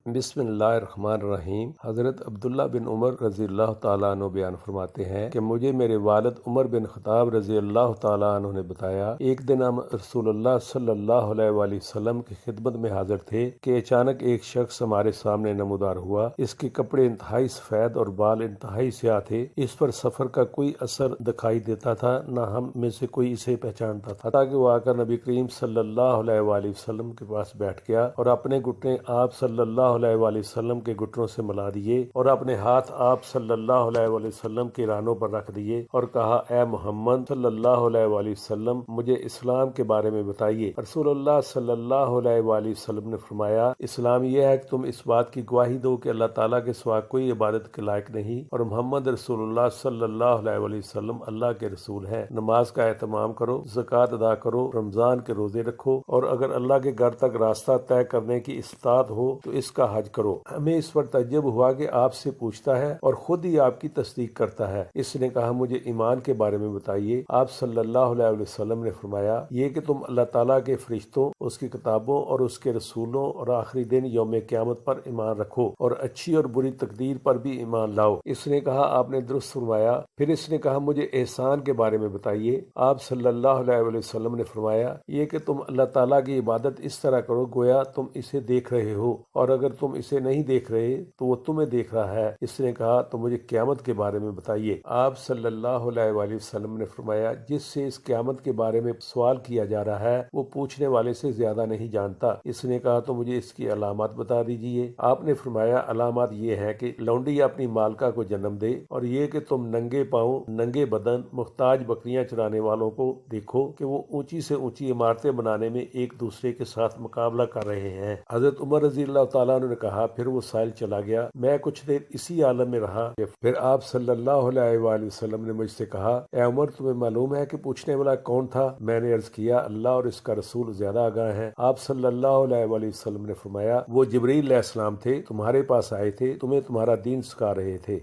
बिस्मिल्लाहिर्रहमानिर्रहीम। हज़रत अब्दुल्ला बिन उमर रज़ी अल्लाह ताला अन्हु बयान फरमाते हैं कि मुझे मेरे वालिद उमर बिन खत्ताब रज़ी अल्लाह ताला अन्हु ने बताया, एक दिन हम रसूलुल्लाह सल्लल्लाहु अलैहि वसल्लम की खिदमत में हाजिर थे कि अचानक एक शख्स हमारे सामने नमूदार हुआ। इसके कपड़े इंतहाई सफेद और बाल इंतहाई स्याह थे। इस पर सफर का कोई असर दिखाई देता था, न हम में से कोई इसे पहचानता था। ताकि वो आकर नबी करीम सल्लल्लाहु अलैहि वसल्लम के पास बैठ गया और अपने घुटने आप सल्लल्लाहु अलैहि वसल्लम के घुटनों से मिला दिए और अपने हाथ आप सल्लल्लाहु अलैहि वसल्लम के रानों पर रख दिए और कहा, ए मोहम्मद सल्लल्लाहु अलैहि वसल्लम, मुझे इस्लाम के बारे में बताइए। रसूलुल्लाह सल्लल्लाहु अलैहि वसल्लम ने फरमाया, इस्लाम यह है कि तुम इस बात की गवाही दो कि अल्लाह ताला के सिवा कोई इबादत के लायक नहीं और मोहम्मद रसूलुल्लाह सल्लल्लाहु अलैहि वसल्लम अल्लाह के रसूल हैं। नमाज का एहतमाम करो, ज़कात अदा करो, रमजान के रोजे रखो और अगर अल्लाह के घर तक रास्ता तय करने की इस्तात हो तो इसका हज करो। हमें इस पर तज्जुब हुआ कि आपसे पूछता है और खुद ही आपकी तस्दीक करता है। इसने कहा, मुझे ईमान के बारे में बताइए। आप सल्लल्लाहु अलैहि वसल्लम ने फरमाया, ये कि तुम अल्लाह ताला के फरिश्तों, उसकी किताबों और उसके रसूलों और आखिरी दिन यौम क़यामत पर ईमान रखो और अच्छी और बुरी तकदीर पर भी ईमान लाओ। इसने कहा, आपने दुरुस्त फरमाया। फिर इसने कहा, मुझे एहसान के बारे में बताइए। आप सल्लल्लाहु अलैहि वसल्लम ने फरमाया, ये कि तुम अल्लाह ताला की इबादत इस तरह करो गोया तुम इसे देख रहे हो और अगर तुम इसे नहीं देख रहे तो वो तुम्हें देख रहा है। इसने कहा, तो मुझे क़यामत के बारे में बताइए। आप सल्लल्लाहु अलैहि वसल्लम ने फरमाया, जिससे इस क़यामत के बारे में सवाल किया जा रहा है वो पूछने वाले से ज्यादा नहीं जानता। इसने कहा, तो मुझे इसकी अलामत बता दीजिए। आपने फरमाया, अलामत ये है कि लौंडी अपनी मालका को जन्म दे और ये कि तुम नंगे पाँव, नंगे बदन, मुख्ताज बकरियां चराने वालों को देखो कि वो ऊंची से ऊंची इमारतें बनाने में एक दूसरे के साथ मुकाबला कर रहे हैं। हजरत उमर रजी अल्लाह ताला अन्हु ने कहा, फिर वो साइल चला गया। मैं कुछ देर इसी आलम में रहा। फिर आप सल्लल्लाहु अलैहि वसल्लम ने मुझसे कहा, ए उमर, तुम्हें मालूम है कि पूछने वाला कौन था? मैंने अर्ज किया, अल्लाह और इसका रसूल ज्यादा आगाह हैं। आप सल्लल्लाहु अलैहि वसल्लम ने फरमाया, वो जिब्रील अलैहिस्सलाम थे, तुम्हारे पास आए थे, तुम्हें तुम्हारा दीन सिखा रहे थे।